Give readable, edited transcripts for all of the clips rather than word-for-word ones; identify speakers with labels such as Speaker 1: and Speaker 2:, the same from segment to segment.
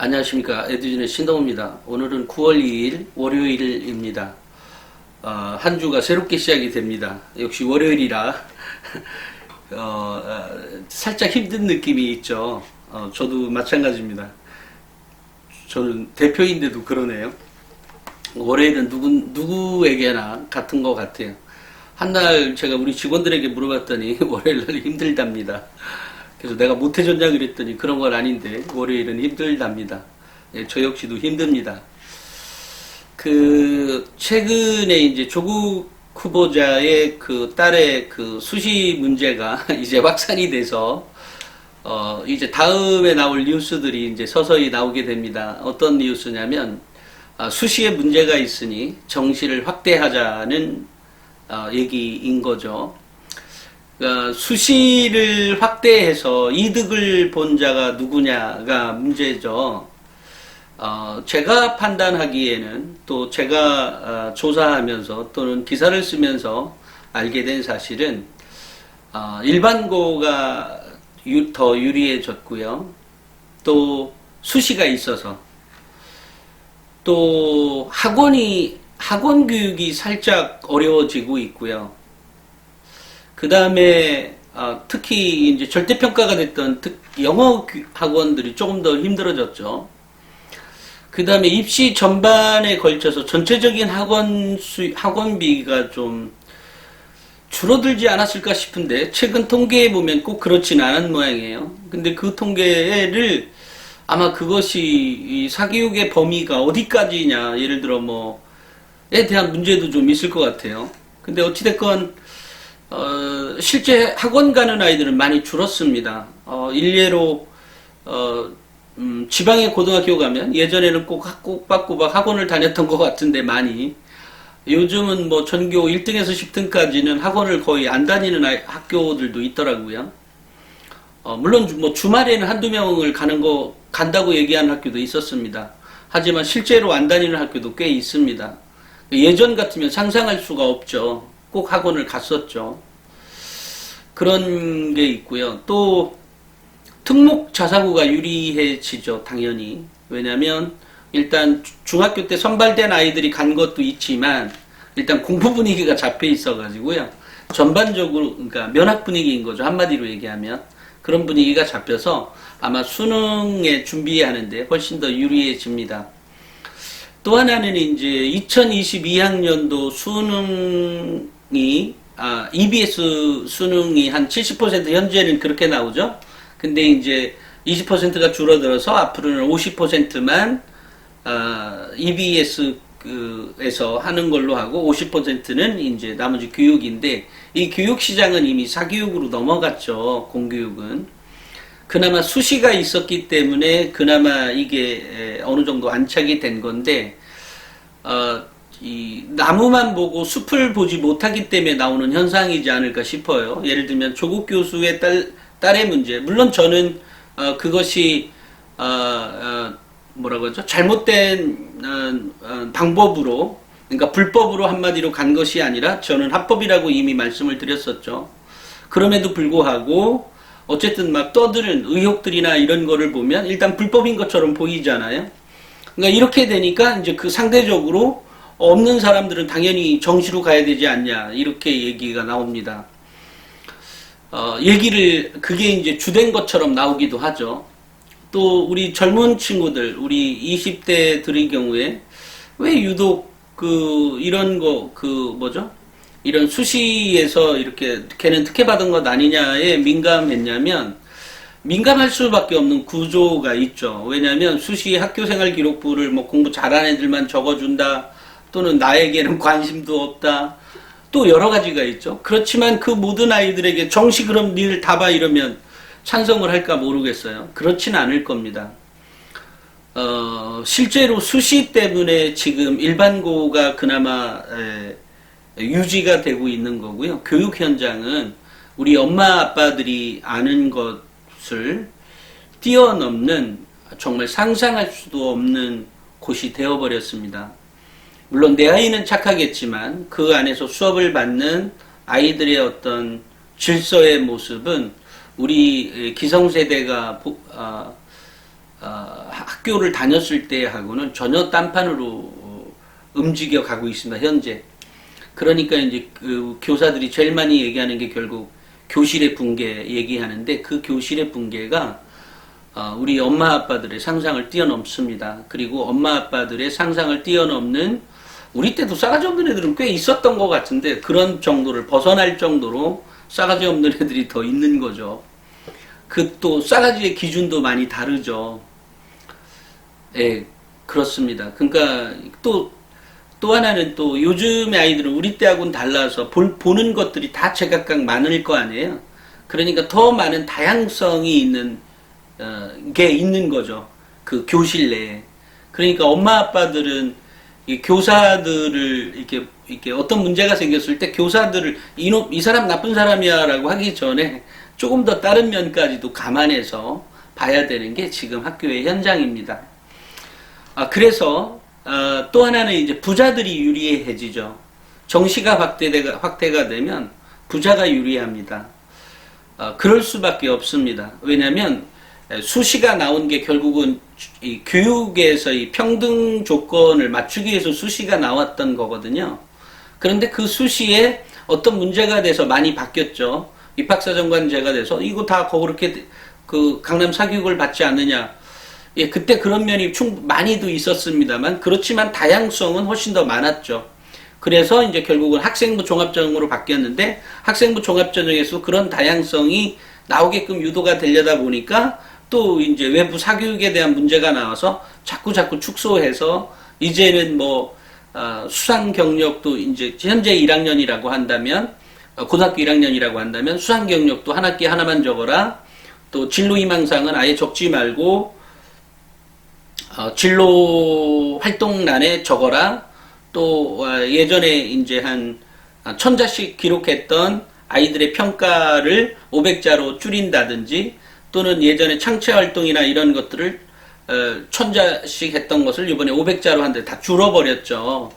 Speaker 1: 안녕하십니까. 에듀진의 신동호입니다. 오늘은 9월 2일 월요일입니다. 한 주가 새롭게 시작이 됩니다. 역시 월요일이라 살짝 힘든 느낌이 있죠. 저도 마찬가지입니다. 저는 대표인데도 그러네요. 월요일은 누구에게나 같은 것 같아요. 한날 제가 우리 직원들에게 물어봤더니 월요일날 힘들답니다. 그래서 내가 못해줬냐 그랬더니 그런 건 아닌데 월요일은 힘들답니다. 예, 저 역시도 힘듭니다. 최근에 이제 조국 후보자의 그 딸의 그 수시 문제가 이제 확산이 돼서 이제 다음에 나올 뉴스들이 이제 서서히 나오게 됩니다. 어떤 뉴스냐면 수시에 문제가 있으니 정시를 확대하자는 얘기인 거죠. 수시를 확대해서 이득을 본 자가 누구냐가 문제죠. 제가 판단하기에는 또 제가 조사하면서 또는 기사를 쓰면서 알게 된 사실은 일반고가 더 유리해졌고요. 또 수시가 있어서 또 학원 교육이 살짝 어려워지고 있고요. 그 다음에 특히 이제 절대평가가 됐던 영어 학원들이 조금 더 힘들어졌죠. 그 다음에 입시 전반에 걸쳐서 전체적인 학원비가 좀 줄어들지 않았을까 싶은데 최근 통계에 보면 꼭 그렇진 않은 모양이에요. 근데 그 통계를 아마 그것이 이 사교육의 범위가 어디까지냐, 예를 들어 뭐에 대한 문제도 좀 있을 것 같아요. 근데 어찌됐건 실제 학원 가는 아이들은 많이 줄었습니다. 일례로, 지방의 고등학교 가면 예전에는 꼭 꼬박꼬박 학원을 다녔던 것 같은데 많이. 요즘은 뭐 전교 1등에서 10등까지는 학원을 거의 안 다니는 학교들도 있더라고요. 물론 뭐 주말에는 한두 명을 간다고 얘기하는 학교도 있었습니다. 하지만 실제로 안 다니는 학교도 꽤 있습니다. 예전 같으면 상상할 수가 없죠. 꼭 학원을 갔었죠. 그런 게 있고요. 또 특목 자사고가 유리해지죠. 당연히. 왜냐하면 일단 중학교 때 선발된 아이들이 간 것도 있지만 일단 공부 분위기가 잡혀 있어 가지고요. 전반적으로 그러니까 면학 분위기인 거죠. 한마디로 얘기하면 그런 분위기가 잡혀서 아마 수능에 준비하는데 훨씬 더 유리해집니다. 또 하나는 이제 2022학년도 수능이 EBS 수능이 한 70% 현재는 그렇게 나오죠. 근데 이제 20%가 줄어들어서 앞으로는 50%만 EBS에서 하는 걸로 하고 50%는 이제 나머지 교육인데 이 교육 시장은 이미 사교육으로 넘어갔죠. 공교육은. 그나마 수시가 있었기 때문에 그나마 이게 어느 정도 안착이 된 건데 이 나무만 보고 숲을 보지 못하기 때문에 나오는 현상이지 않을까 싶어요. 예를 들면 조국 교수의 딸의 문제. 물론 저는 그것이 뭐라고 하죠? 잘못된 방법으로, 그러니까 불법으로 한마디로 간 것이 아니라 저는 합법이라고 이미 말씀을 드렸었죠. 그럼에도 불구하고 어쨌든 막 떠드는 의혹들이나 이런 거를 보면 일단 불법인 것처럼 보이잖아요. 그러니까 이렇게 되니까 이제 그 상대적으로 없는 사람들은 당연히 정시로 가야 되지 않냐, 이렇게 얘기가 나옵니다. 그게 이제 주된 것처럼 나오기도 하죠. 또 우리 젊은 친구들, 우리 20대들의 경우에 왜 유독 이런 수시에서 이렇게 걔는 특혜받은 것 아니냐에 민감했냐면, 민감할 수밖에 없는 구조가 있죠. 왜냐하면 수시 학교생활 기록부를 뭐 공부 잘하는 애들만 적어준다, 또는 나에게는 관심도 없다, 또 여러 가지가 있죠. 그렇지만 그 모든 아이들에게 정시 그럼 니들 다 봐 이러면 찬성을 할까 모르겠어요. 그렇진 않을 겁니다. 실제로 수시 때문에 지금 일반고가 그나마 유지가 되고 있는 거고요. 교육 현장은 우리 엄마 아빠들이 아는 것을 뛰어넘는 정말 상상할 수도 없는 곳이 되어버렸습니다. 물론 내 아이는 착하겠지만 그 안에서 수업을 받는 아이들의 어떤 질서의 모습은 우리 기성세대가 학교를 다녔을 때하고는 전혀 딴판으로 움직여 가고 있습니다, 현재. 그러니까 이제 그 교사들이 제일 많이 얘기하는 게 결국 교실의 붕괴 얘기하는데, 그 교실의 붕괴가 우리 엄마 아빠들의 상상을 뛰어넘습니다. 그리고 엄마 아빠들의 상상을 뛰어넘는, 우리 때도 싸가지 없는 애들은 꽤 있었던 것 같은데 그런 정도를 벗어날 정도로 싸가지 없는 애들이 더 있는 거죠. 그 또 싸가지의 기준도 많이 다르죠. 예, 그렇습니다. 그러니까 또 하나는, 또 요즘의 아이들은 우리 때하고는 달라서 보는 것들이 다 제각각 많을 거 아니에요. 그러니까 더 많은 다양성이 있는 게 있는 거죠. 그 교실 내에. 그러니까 엄마 아빠들은 이 교사들을 이렇게 어떤 문제가 생겼을 때 교사들을 이 사람 나쁜 사람이야라고 하기 전에 조금 더 다른 면까지도 감안해서 봐야 되는 게 지금 학교의 현장입니다. 그래서 또 하나는 이제 부자들이 유리해지죠. 정시가 확대가 되면 부자가 유리합니다. 그럴 수밖에 없습니다. 왜냐하면 수시가 나온 게 결국은 이 교육에서 이 평등 조건을 맞추기 위해서 수시가 나왔던 거거든요. 그런데 그 수시에 어떤 문제가 돼서 많이 바뀌었죠. 입학사정관제가 돼서 이거 다 그렇게 그 강남 사교육을 받지 않느냐. 예, 그때 그런 면이 많이도 있었습니다만, 그렇지만 다양성은 훨씬 더 많았죠. 그래서 이제 결국은 학생부 종합전형으로 바뀌었는데, 학생부 종합전형에서 그런 다양성이 나오게끔 유도가 되려다 보니까 또 이제 외부 사교육에 대한 문제가 나와서 자꾸 축소해서 이제는 수상 경력도 이제 현재 1학년이라고 한다면, 고등학교 1학년이라고 한다면 수상 경력도 한 학기 하나만 적어라. 또 진로 희망사항은 아예 적지 말고 진로 활동란에 적어라. 또 예전에 이제 한 1000자씩 기록했던 아이들의 평가를 500자로 줄인다든지, 또는 예전에 창체활동이나 이런 것들을 1000자씩 했던 것을 이번에 500자로 한데 다 줄어버렸죠.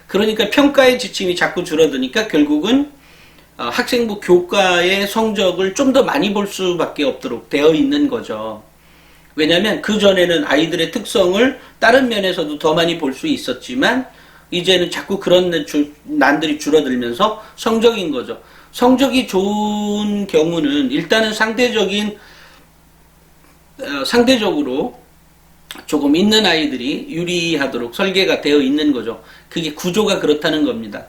Speaker 1: 그러니까 평가의 지침이 자꾸 줄어드니까 결국은 학생부 교과의 성적을 좀 더 많이 볼 수밖에 없도록 되어 있는 거죠. 왜냐하면 그 전에는 아이들의 특성을 다른 면에서도 더 많이 볼 수 있었지만, 이제는 자꾸 그런 난들이 줄어들면서 성적인 거죠. 성적이 좋은 경우는 일단은 상대적으로 조금 있는 아이들이 유리하도록 설계가 되어 있는 거죠. 그게 구조가 그렇다는 겁니다.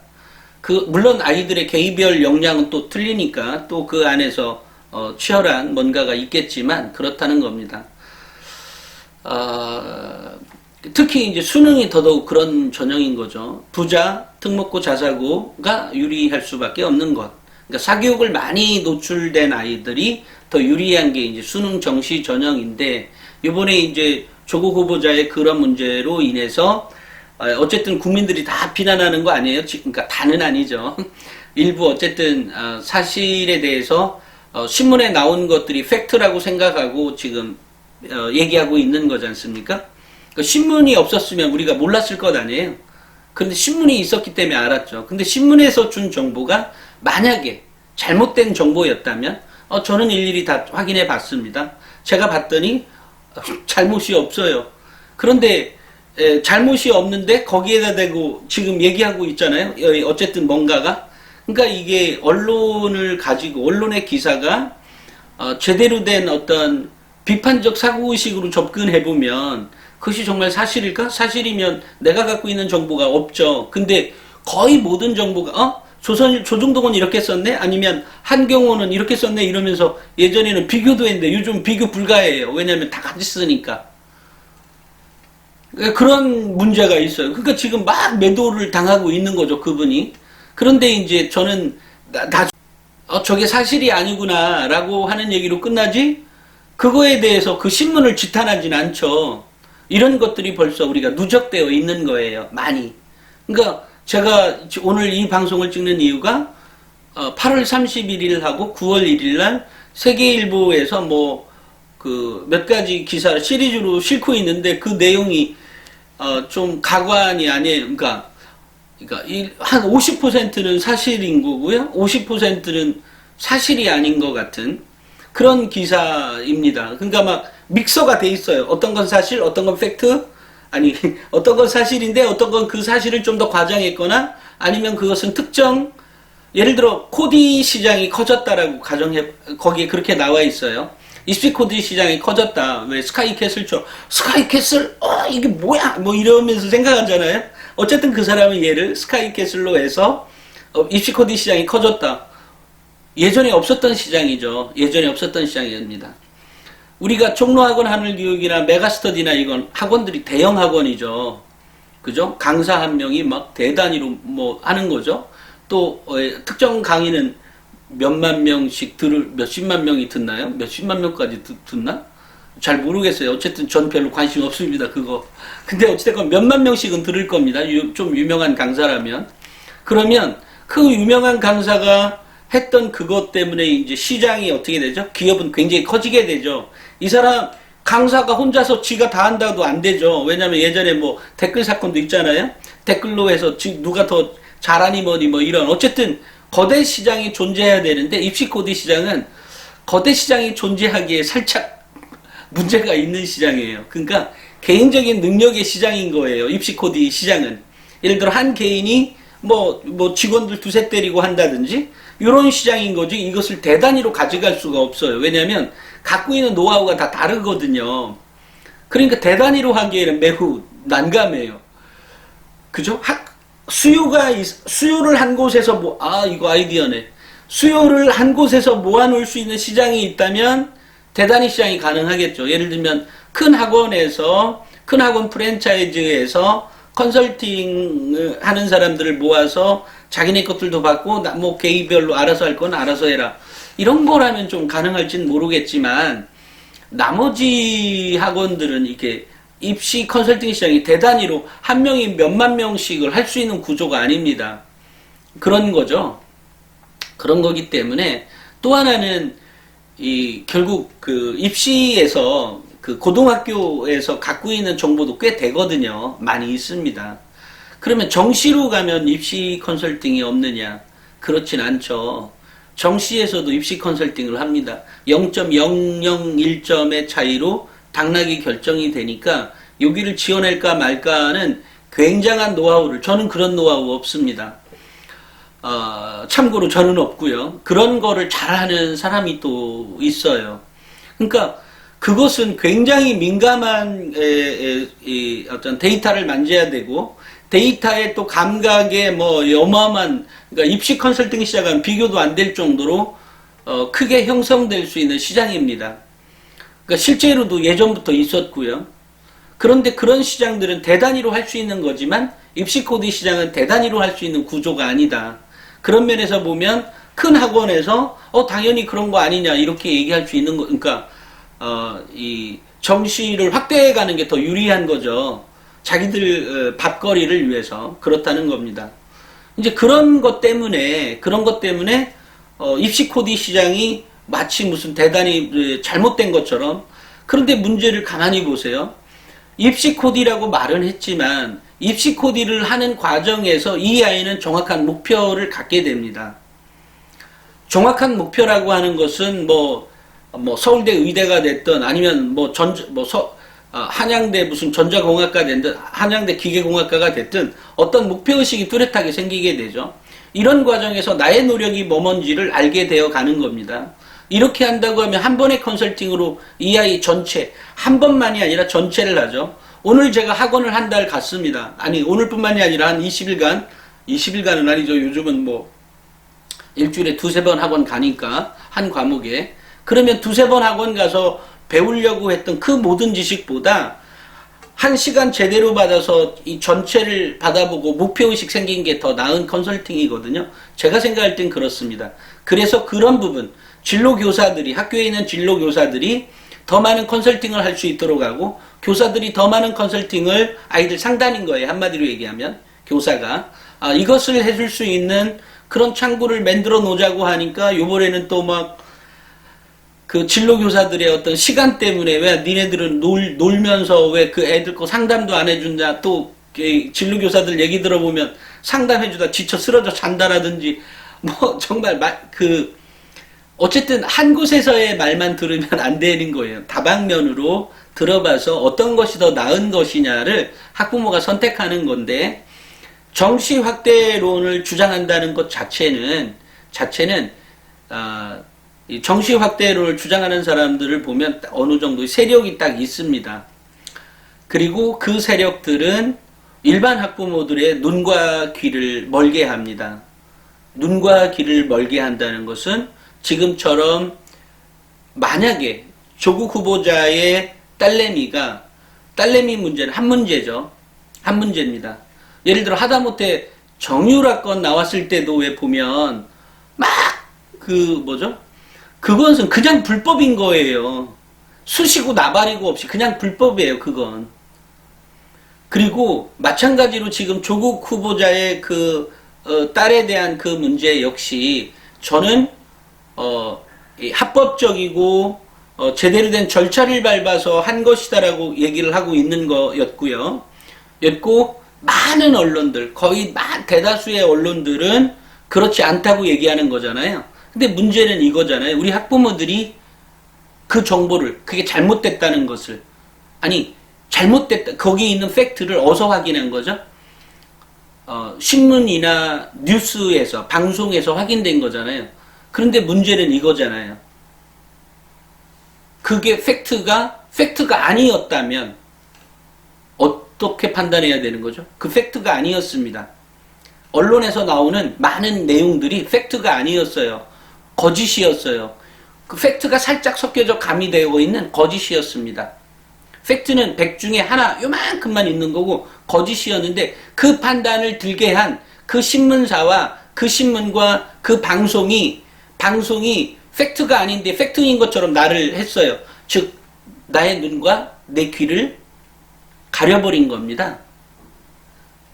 Speaker 1: 물론 아이들의 개인별 역량은 또 틀리니까 또 그 안에서 치열한 뭔가가 있겠지만 그렇다는 겁니다. 특히 이제 수능이 더더욱 그런 전형인 거죠. 부자, 특목고, 자사고가 유리할 수밖에 없는 것. 그러니까 사교육을 많이 노출된 아이들이 더 유리한 게 이제 수능 정시 전형인데, 이번에 이제 조국 후보자의 그런 문제로 인해서 어쨌든 국민들이 다 비난하는 거 아니에요? 그러니까 다는 아니죠. 일부 어쨌든 사실에 대해서 신문에 나온 것들이 팩트라고 생각하고 지금 얘기하고 있는 거지 않습니까? 그러니까 신문이 없었으면 우리가 몰랐을 것 아니에요? 그런데 신문이 있었기 때문에 알았죠. 근데 신문에서 준 정보가 만약에 잘못된 정보였다면 저는 일일이 다 확인해 봤습니다. 제가 봤더니 잘못이 없어요. 그런데 잘못이 없는데 거기에다 대고 지금 얘기하고 있잖아요. 어쨌든 뭔가가. 그러니까 이게 언론을 가지고, 언론의 기사가 제대로 된 어떤 비판적 사고의식으로 접근해보면 그것이 정말 사실일까? 사실이면 내가 갖고 있는 정보가 없죠. 근데 거의 모든 정보가 조중동은 이렇게 썼네? 아니면 한경호는 이렇게 썼네? 이러면서 예전에는 비교도 했는데 요즘 비교 불가해요. 왜냐하면 다 같이 쓰니까. 그런 문제가 있어요. 그러니까 지금 막 매도를 당하고 있는 거죠, 그분이. 그런데 이제 저는 저게 사실이 아니구나 라고 하는 얘기로 끝나지, 그거에 대해서 그 신문을 지탄하진 않죠. 이런 것들이 벌써 우리가 누적되어 있는 거예요, 많이. 그러니까 제가 오늘 이 방송을 찍는 이유가 8월 31일하고 9월 1일날 세계일보에서 몇 가지 기사를 시리즈로 싣고 있는데, 그 내용이 좀 가관이 아니에요. 그러니까 한 50%는 사실인 거고요, 50%는 사실이 아닌 것 같은 그런 기사입니다. 그러니까 막 믹서가 돼 있어요. 어떤 건 사실, 어떤 건 팩트, 아니, 어떤 건 사실인데 어떤 건 그 사실을 좀 더 과장했거나 아니면 그것은 특정, 예를 들어 코디 시장이 커졌다라고 가정해, 거기에 그렇게 나와 있어요. 입시 코디 시장이 커졌다. 왜 스카이캐슬죠? 스카이캐슬? 이게 뭐야? 뭐 이러면서 생각하잖아요. 어쨌든 그 사람은 얘를 스카이캐슬로 해서 입시 코디 시장이 커졌다. 예전에 없었던 시장이죠. 예전에 없었던 시장입니다. 우리가 종로학원 하늘교육이나 메가스터디나 이건 학원들이 대형 학원이죠. 그죠? 강사 한 명이 막 대단위로 뭐 하는 거죠. 또 특정 강의는 몇만 명씩 몇십만 명이 듣나요? 몇십만 명까지 듣나? 잘 모르겠어요. 어쨌든 전 별로 관심 없습니다. 그거. 근데 어쨌든 몇만 명씩은 들을 겁니다. 좀 유명한 강사라면. 그러면 그 유명한 강사가 했던 그것 때문에 이제 시장이 어떻게 되죠? 기업은 굉장히 커지게 되죠. 이 사람 강사가 혼자서 지가 다 한다도 안 되죠. 왜냐면 예전에 뭐 댓글 사건도 있잖아요. 댓글로 해서 누가 더 잘하니 뭐니 뭐 이런 어쨌든 거대 시장이 존재해야 되는데 입시 코디 시장은 거대 시장이 존재하기에 살짝 문제가 있는 시장이에요. 그러니까 개인적인 능력의 시장인 거예요. 입시 코디 시장은. 예를 들어 한 개인이 뭐 직원들 두세 때리고 한다든지 이런 시장인 거지 이것을 대단위로 가져갈 수가 없어요. 왜냐하면 갖고 있는 노하우가 다 다르거든요. 그러니까 대단위로 하기에는 매우 난감해요. 그죠? 수요를 한 곳에서 이거 아이디어네. 수요를 한 곳에서 모아놓을 수 있는 시장이 있다면 대단위 시장이 가능하겠죠. 예를 들면 큰 학원 프랜차이즈에서 컨설팅 하는 사람들을 모아서 자기네 것들도 받고 뭐 개인별로 알아서 할 건 알아서 해라. 이런 거라면 좀 가능할지는 모르겠지만 나머지 학원들은 이렇게 입시 컨설팅 시장이 대단위로 한 명이 몇만 명씩을 할 수 있는 구조가 아닙니다. 그런 거죠. 그런 거기 때문에 또 하나는 결국 그 입시에서 그 고등학교에서 갖고 있는 정보도 꽤 되거든요. 많이 있습니다. 그러면 정시로 가면 입시 컨설팅이 없느냐? 그렇진 않죠. 정시에서도 입시 컨설팅을 합니다. 0.001점의 차이로 당락이 결정이 되니까 여기를 지원할까 말까는 굉장한 노하우를, 저는 그런 노하우 없습니다. 참고로 저는 없고요. 그런 거를 잘하는 사람이 또 있어요. 그러니까 그것은 굉장히 민감한 어떤 데이터를 만져야 되고 데이터의 또 감각에 어마어마한, 그러니까 입시 컨설팅 시장은 비교도 안 될 정도로 크게 형성될 수 있는 시장입니다. 그러니까 실제로도 예전부터 있었고요. 그런데 그런 시장들은 대단위로 할 수 있는 거지만 입시 코디 시장은 대단위로 할 수 있는 구조가 아니다. 그런 면에서 보면 큰 학원에서 당연히 그런 거 아니냐 이렇게 얘기할 수 있는 거. 그러니까 이 정시를 확대해 가는 게 더 유리한 거죠. 자기들 밥거리를 위해서 그렇다는 겁니다. 이제 그런 것 때문에 입시 코디 시장이 마치 무슨 대단히 잘못된 것처럼. 그런데 문제를 가만히 보세요. 입시 코디라고 말은 했지만 입시 코디를 하는 과정에서 이 아이는 정확한 목표를 갖게 됩니다. 정확한 목표라고 하는 것은 서울대 의대가 됐든 아니면 한양대 무슨 전자공학과 됐든 한양대 기계공학과가 됐든 어떤 목표의식이 뚜렷하게 생기게 되죠. 이런 과정에서 나의 노력이 뭐뭔지를 알게 되어 가는 겁니다. 이렇게 한다고 하면 한 번의 컨설팅으로 이 아이 전체, 한 번만이 아니라 전체를 하죠. 오늘 제가 학원을 한 달 갔습니다. 아니 오늘뿐만이 아니라 한 20일간은 아니죠. 요즘은 일주일에 두세 번 학원 가니까 한 과목에. 그러면 두세 번 학원 가서 배우려고 했던 그 모든 지식보다 한 시간 제대로 받아서 이 전체를 받아보고 목표의식 생긴 게 더 나은 컨설팅이거든요. 제가 생각할 땐 그렇습니다. 그래서 그런 부분, 학교에 있는 진로교사들이 더 많은 컨설팅을 할 수 있도록 하고 교사들이 더 많은 컨설팅을 아이들 상담인 거예요. 한마디로 얘기하면 교사가 이것을 해줄 수 있는 그런 창구를 만들어 놓자고 하니까 요번에는 또 그 진로교사들의 어떤 시간 때문에 왜 니네들은 놀면서 왜 그 애들 거 상담도 안 해준다. 또 진로교사들 얘기 들어보면 상담해주다 지쳐 쓰러져 잔다라든지 정말 어쨌든 한 곳에서의 말만 들으면 안 되는 거예요. 다방면으로 들어봐서 어떤 것이 더 나은 것이냐를 학부모가 선택하는 건데, 정시 확대론을 주장한다는 것 자체는 이 정시 확대론을 주장하는 사람들을 보면 어느 정도의 세력이 딱 있습니다. 그리고 그 세력들은 일반 학부모들의 눈과 귀를 멀게 합니다. 눈과 귀를 멀게 한다는 것은 지금처럼 만약에 조국 후보자의 딸내미 문제는 한 문제죠. 한 문제입니다. 예를 들어 하다못해 정유라건 나왔을 때도 왜 보면 막 그것은 그냥 불법인 거예요. 수시고 나발이고 없이 그냥 불법이에요. 그건. 그리고 마찬가지로 지금 조국 후보자의 딸에 대한 그 문제 역시 저는 합법적이고 제대로 된 절차를 밟아서 한 것이다라고 얘기를 하고 있는 거였고요. 많은 언론들, 거의 대다수의 언론들은 그렇지 않다고 얘기하는 거잖아요. 근데 문제는 이거잖아요. 우리 학부모들이 그 정보를, 그게 잘못됐다는 것을, 잘못됐다, 거기 있는 팩트를 어디서 확인한 거죠? 신문이나 뉴스에서, 방송에서 확인된 거잖아요. 그런데 문제는 이거잖아요. 그게 팩트가 아니었다면 어떻게 판단해야 되는 거죠? 그 팩트가 아니었습니다. 언론에서 나오는 많은 내용들이 팩트가 아니었어요. 거짓이었어요. 그 팩트가 살짝 섞여져 가미되어 있는 거짓이었습니다. 팩트는 100 중에 하나 요만큼만 있는 거고 거짓이었는데, 그 판단을 들게 한 그 신문사와 그 신문과 그 방송이 팩트가 아닌데 팩트인 것처럼 나를 했어요. 즉 나의 눈과 내 귀를 가려버린 겁니다.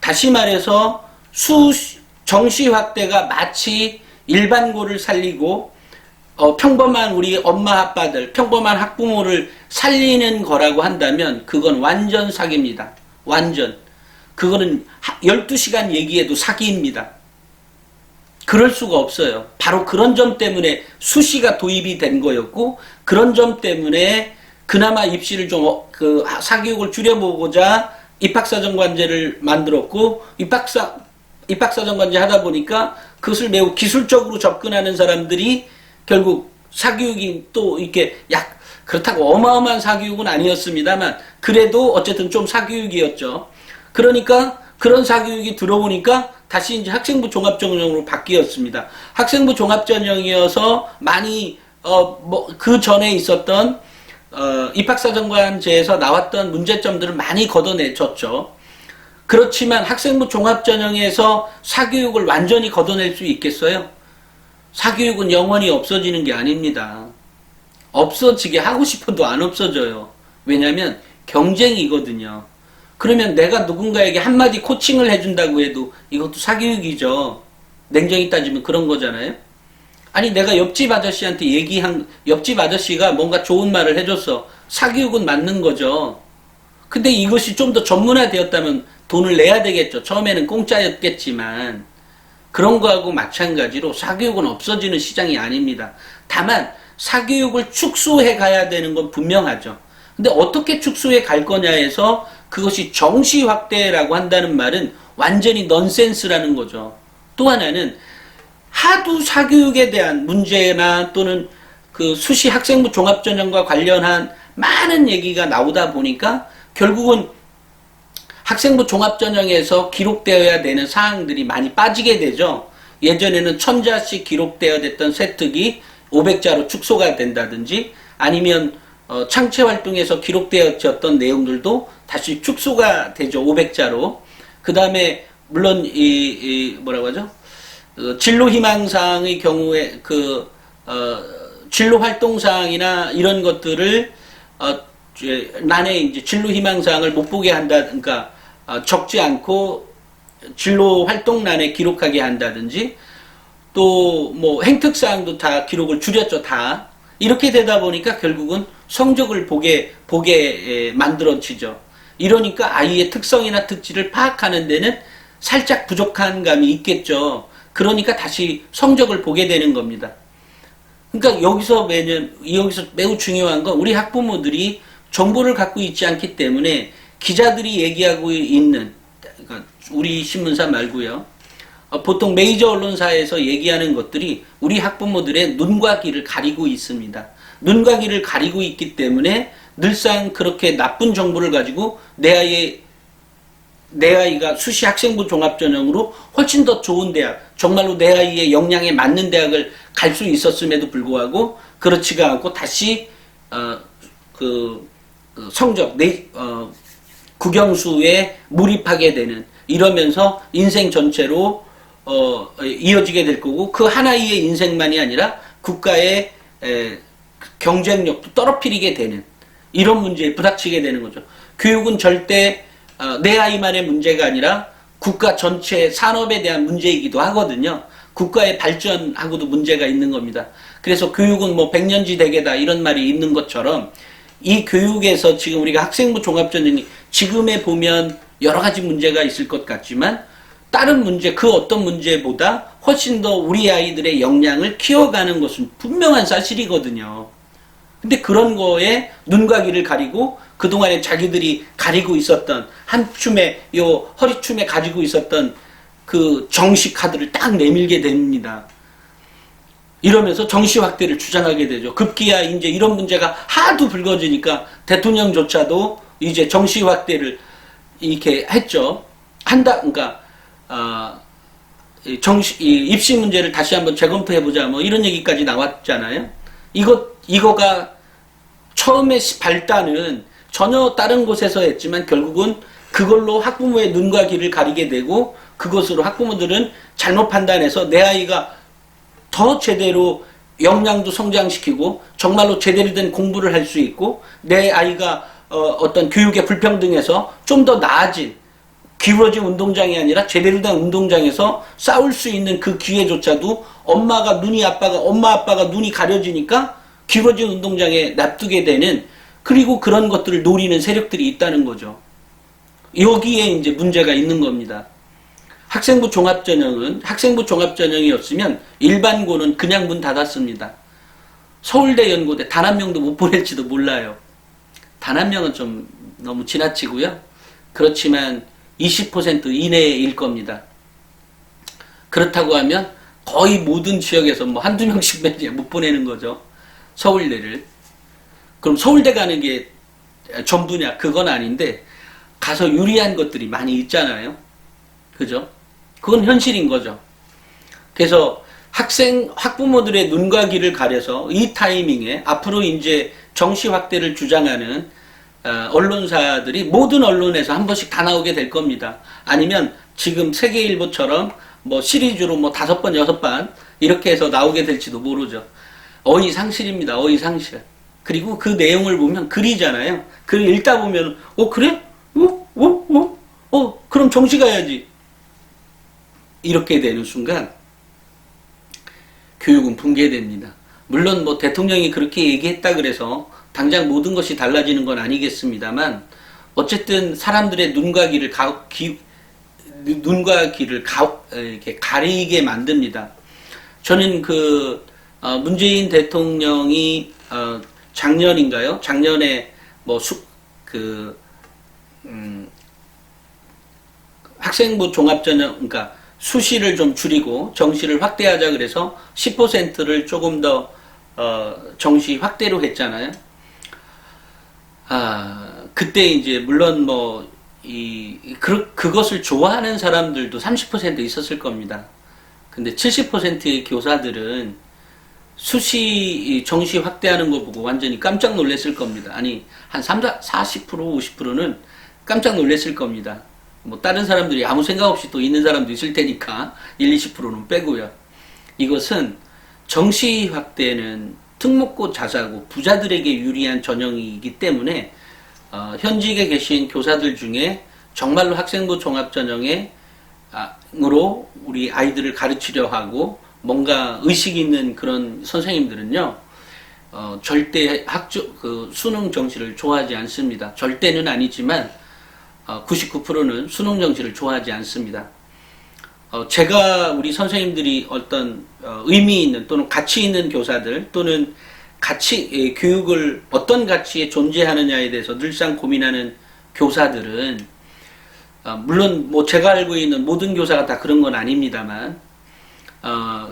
Speaker 1: 다시 말해서 정시 확대가 마치 일반고를 살리고 평범한 우리 엄마 아빠들, 평범한 학부모를 살리는 거라고 한다면 그건 완전 사기입니다. 완전. 그거는 12시간 얘기해도 사기입니다. 그럴 수가 없어요. 바로 그런 점 때문에 수시가 도입이 된 거였고, 그런 점 때문에 그나마 입시를 좀 사교육을 줄여보고자 입학사정관제를 만들었고, 입학사정관제 하다 보니까 그것을 매우 기술적으로 접근하는 사람들이 결국 사교육이 또 이렇게 그렇다고 어마어마한 사교육은 아니었습니다만 그래도 어쨌든 좀 사교육이었죠. 그러니까 그런 사교육이 들어오니까 다시 이제 학생부 종합전형으로 바뀌었습니다. 학생부 종합전형이어서 많이 그 전에 있었던 입학사정관제에서 나왔던 문제점들을 많이 걷어내줬죠. 그렇지만 학생부 종합전형에서 사교육을 완전히 걷어낼 수 있겠어요? 사교육은 영원히 없어지는 게 아닙니다. 없어지게 하고 싶어도 안 없어져요. 왜냐하면 경쟁이거든요. 그러면 내가 누군가에게 한마디 코칭을 해준다고 해도 이것도 사교육이죠. 냉정히 따지면 그런 거잖아요. 내가 옆집 아저씨한테 옆집 아저씨가 뭔가 좋은 말을 해줬어. 사교육은 맞는 거죠. 근데 이것이 좀 더 전문화되었다면 돈을 내야 되겠죠. 처음에는 공짜였겠지만. 그런 거하고 마찬가지로 사교육은 없어지는 시장이 아닙니다. 다만 사교육을 축소해 가야 되는 건 분명하죠. 근데 어떻게 축소해 갈 거냐에서 그것이 정시 확대라고 한다는 말은 완전히 넌센스라는 거죠. 또 하나는 하도 사교육에 대한 문제나 또는 그 수시 학생부 종합전형과 관련한 많은 얘기가 나오다 보니까 결국은 학생부 종합전형에서 기록되어야 되는 사항들이 많이 빠지게 되죠. 예전에는 1000자씩 기록되어야 됐던 세특이 500자로 축소가 된다든지, 아니면 창체활동에서 기록되어졌던 내용들도 다시 축소가 되죠. 500자로. 그 다음에 물론 뭐라고 하죠? 진로희망사항의 경우에 진로활동사항이나 이런 것들을 난해 이제 진로희망사항을 못 보게 한다, 그러니까 적지 않고 진로활동란에 기록하게 한다든지, 또 뭐 행특사항도 다 기록을 줄였죠. 다 이렇게 되다 보니까 결국은 성적을 보게 만들어지죠. 이러니까 아이의 특성이나 특질을 파악하는 데는 살짝 부족한 감이 있겠죠. 그러니까 다시 성적을 보게 되는 겁니다. 그러니까 여기서 매우 중요한 건 우리 학부모들이 정보를 갖고 있지 않기 때문에 기자들이 얘기하고 있는, 그러니까 우리 신문사 말고요. 보통 메이저 언론사에서 얘기하는 것들이 우리 학부모들의 눈과 귀를 가리고 있습니다. 눈과 귀를 가리고 있기 때문에 늘상 그렇게 나쁜 정보를 가지고 내 아이가 수시 학생부 종합전형으로 훨씬 더 좋은 대학, 정말로 내 아이의 역량에 맞는 대학을 갈 수 있었음에도 불구하고 그렇지가 않고 다시 성적 국영수에 몰입하게 되는, 이러면서 인생 전체로 이어지게 될 거고, 그 하나의 인생만이 아니라 국가의 경쟁력도 떨어뜨리게 되는 이런 문제에 부닥치게 되는 거죠. 교육은 절대 내 아이만의 문제가 아니라 국가 전체 산업에 대한 문제이기도 하거든요. 국가의 발전하고도 문제가 있는 겁니다. 그래서 교육은 뭐 백년지대계다 이런 말이 있는 것처럼 이 교육에서 지금 우리가 학생부 종합전형이 지금에 보면 여러 가지 문제가 있을 것 같지만 다른 문제, 그 어떤 문제보다 훨씬 더 우리 아이들의 역량을 키워가는 것은 분명한 사실이거든요. 근데 그런 거에 눈과 귀를 가리고 그동안에 자기들이 가리고 있었던 한춤에 허리춤에 가지고 있었던 그 정시 카드를 딱 내밀게 됩니다. 이러면서 정시 확대를 주장하게 되죠. 급기야 이제 이런 문제가 하도 불거지니까 대통령조차도 이제 정시 확대를 이렇게 했죠. 그러니까 입시 문제를 다시 한번 재검토해보자 뭐 이런 얘기까지 나왔잖아요. 이거가 처음에 발단은 전혀 다른 곳에서 했지만 결국은 그걸로 학부모의 눈과 귀를 가리게 되고, 그것으로 학부모들은 잘못 판단해서 내 아이가 더 제대로 역량도 성장시키고 정말로 제대로 된 공부를 할 수 있고, 내 아이가 어떤 교육의 불평등에서 좀 더 나아진, 기울어진 운동장이 아니라 제대로 된 운동장에서 싸울 수 있는 그 기회조차도 엄마 아빠가 눈이 가려지니까 기울어진 운동장에 납두게 되는, 그리고 그런 것들을 노리는 세력들이 있다는 거죠. 여기에 이제 문제가 있는 겁니다. 학생부 종합전형이었으면 일반고는 그냥 문 닫았습니다. 서울대, 연고대 단 한 명도 못 보낼지도 몰라요. 단 한 명은 좀 너무 지나치고요. 그렇지만 20% 이내일 겁니다. 그렇다고 하면 거의 모든 지역에서 뭐 한두 명씩 못 보내는 거죠. 서울대를. 그럼 서울대 가는 게 전부냐? 그건 아닌데 가서 유리한 것들이 많이 있잖아요. 그죠? 그건 현실인 거죠. 그래서 학부모들의 눈과 귀를 가려서 이 타이밍에 앞으로 이제 정시 확대를 주장하는 언론사들이 모든 언론에서 한 번씩 다 나오게 될 겁니다. 아니면 지금 세계일보처럼 뭐 시리즈로 뭐 5번, 6번 이렇게 해서 나오게 될지도 모르죠. 어이상실입니다. 어이상실. 그리고 그 내용을 보면 글이잖아요. 글 읽다 보면 그래? 그럼 정시 가야지. 이렇게 되는 순간 교육은 붕괴됩니다. 물론 뭐 대통령이 그렇게 얘기했다 그래서 당장 모든 것이 달라지는 건 아니겠습니다만, 어쨌든 사람들의 눈과 귀를 이렇게 가리게 만듭니다. 저는 문재인 대통령이 작년인가요? 작년에 학생부 종합전형, 그러니까 수시를 좀 줄이고 정시를 확대하자 그래서 10%를 조금 더 정시 확대로 했잖아요. 그때 이제 물론 그것을 좋아하는 사람들도 30% 있었을 겁니다. 근데 70%의 교사들은 수시 정시 확대하는 거 보고 완전히 깜짝 놀랐을 겁니다. 아니, 한 40%, 50%는 깜짝 놀랐을 겁니다. 뭐 다른 사람들이 아무 생각 없이 또 있는 사람도 있을 테니까 20%는 빼고요. 이것은 정시 확대는 특목고 자사고 부자들에게 유리한 전형이기 때문에 현직에 계신 교사들 중에 정말로 학생부 종합전형으로 우리 아이들을 가르치려 하고 뭔가 의식 있는 그런 선생님들은요, 절대 수능 정시를 좋아하지 않습니다. 절대는 아니지만 99%는 수능 정시를 좋아하지 않습니다. 제가 우리 선생님들이 어떤 의미 있는 또는 가치 있는 교사들 또는 교육을 어떤 가치에 존재하느냐에 대해서 늘상 고민하는 교사들은 물론 뭐 제가 알고 있는 모든 교사가 다 그런 건 아닙니다만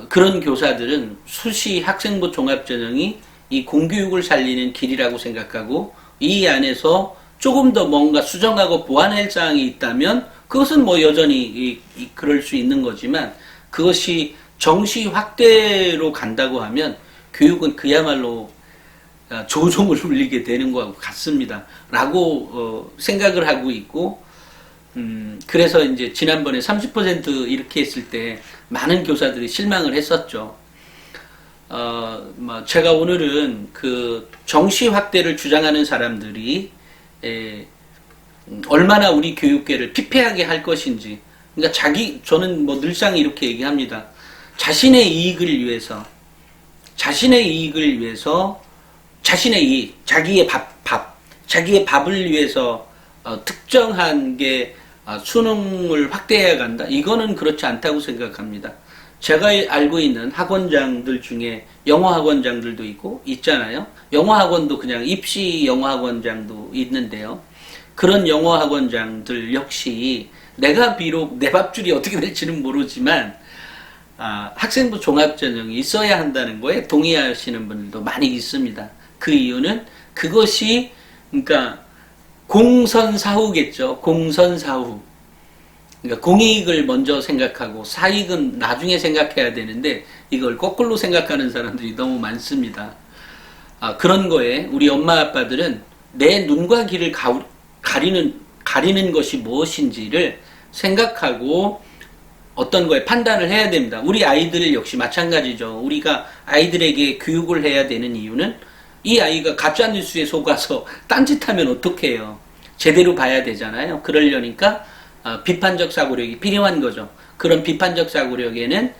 Speaker 1: 그런 교사들은 수시 학생부 종합전형이 이 공교육을 살리는 길이라고 생각하고 이 안에서 조금 더 뭔가 수정하고 보완할 사항이 있다면 그것은 뭐 여전히 그럴 수 있는 거지만 그것이 정시 확대로 간다고 하면 교육은 그야말로 조종을 울리게 되는 것 같습니다. 라고 생각을 하고 있고 그래서 이제 지난번에 30% 이렇게 했을 때 많은 교사들이 실망을 했었죠. 제가 오늘은 그 정시 확대를 주장하는 사람들이 얼마나 우리 교육계를 피폐하게 할 것인지, 그러니까 저는 뭐 늘상 이렇게 얘기합니다. 자신의 이익을 위해서, 자기의 밥을 위해서 특정한 게 수능을 확대해야 간다. 이거는 그렇지 않다고 생각합니다. 제가 알고 있는 학원장들 중에 영어 학원장들도 있잖아요. 영어 학원도 그냥 입시 영어 학원장도 있는데요. 그런 영어 학원장들 역시 내가 비록 내 밥줄이 어떻게 될지는 모르지만 학생부 종합전형이 있어야 한다는 거에 동의하시는 분들도 많이 있습니다. 그 이유는 그것이 그러니까 공선사후겠죠. 공선사후. 그러니까 공익을 먼저 생각하고 사익은 나중에 생각해야 되는데 이걸 거꾸로 생각하는 사람들이 너무 많습니다. 그런 거에 우리 엄마 아빠들은 내 눈과 귀를 가리는 것이 무엇인지를 생각하고 어떤 거에 판단을 해야 됩니다. 우리 아이들 역시 마찬가지죠. 우리가 아이들에게 교육을 해야 되는 이유는 이 아이가 가짜뉴스에 속아서 딴짓하면 어떡해요. 제대로 봐야 되잖아요. 그러려니까 비판적 사고력이 필요한 거죠. 그런 비판적 사고력에는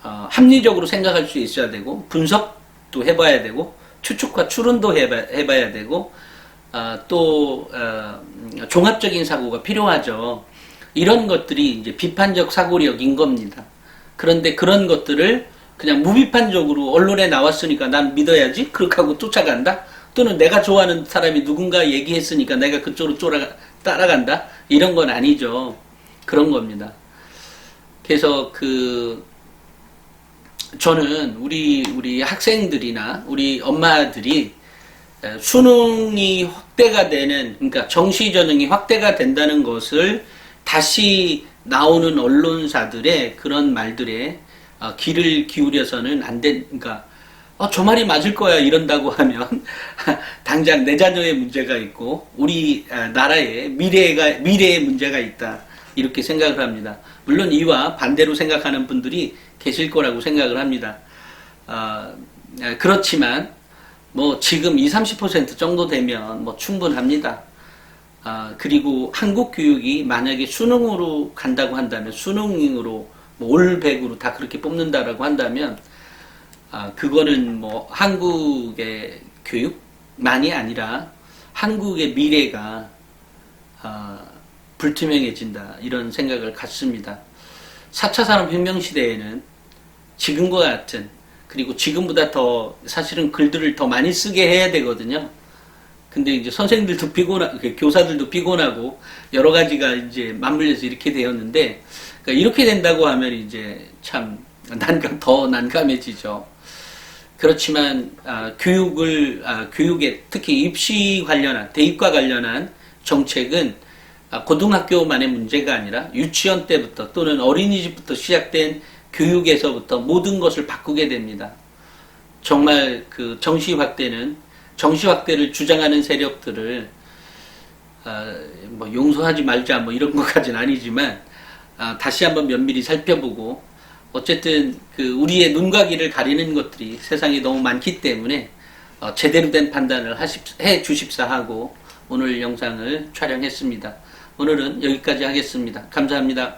Speaker 1: 합리적으로 생각할 수 있어야 되고 분석도 해봐야 되고 추측과 추론도 해봐야 되고 또 종합적인 사고가 필요하죠. 이런 것들이 이제 비판적 사고력인 겁니다. 그런데 그런 것들을 그냥 무비판적으로 언론에 나왔으니까 난 믿어야지 그렇게 하고 쫓아간다. 또는 내가 좋아하는 사람이 누군가 얘기했으니까 내가 그쪽으로 따라간다. 이런 건 아니죠. 그런 겁니다. 그래서 저는 우리 학생들이나 우리 엄마들이 수능이 확대가 되는, 그러니까 정시 전형이 확대가 된다는 것을 다시 나오는 언론사들의 그런 말들에 귀를 기울여서는 안 그러니까 저 말이 맞을 거야 이런다고 하면 당장 내 자녀의 문제가 있고 우리 나라의 미래의 문제가 있다 이렇게 생각을 합니다. 물론 이와 반대로 생각하는 분들이 계실 거라고 생각을 합니다. 그렇지만 뭐 지금 30% 정도 되면 뭐 충분합니다. 그리고 한국 교육이 만약에 수능으로 간다고 한다면 수능으로 뭐 올 100으로 다 그렇게 뽑는다라고 한다면 그거는 뭐 한국의 교육만이 아니라 한국의 미래가 불투명해진다 이런 생각을 갖습니다. 4차 산업혁명 시대에는 지금과 같은 그리고 지금보다 더 사실은 글들을 더 많이 쓰게 해야 되거든요. 근데 이제 선생님들도 교사들도 피곤하고 여러 가지가 이제 맞물려서 이렇게 되었는데 그러니까 이렇게 된다고 하면 이제 참 더 난감해지죠. 그렇지만 교육에 특히 입시 관련한 대입과 관련한 정책은 고등학교만의 문제가 아니라 유치원 때부터 또는 어린이집부터 시작된 교육에서부터 모든 것을 바꾸게 됩니다. 정말 그 정시 확대를 주장하는 세력들을 뭐 용서하지 말자 뭐 이런 것까지는 아니지만 다시 한번 면밀히 살펴보고 어쨌든 우리의 눈과 귀를 가리는 것들이 세상에 너무 많기 때문에 제대로 된 판단을 해 주십사 하고 오늘 영상을 촬영했습니다. 오늘은 여기까지 하겠습니다. 감사합니다.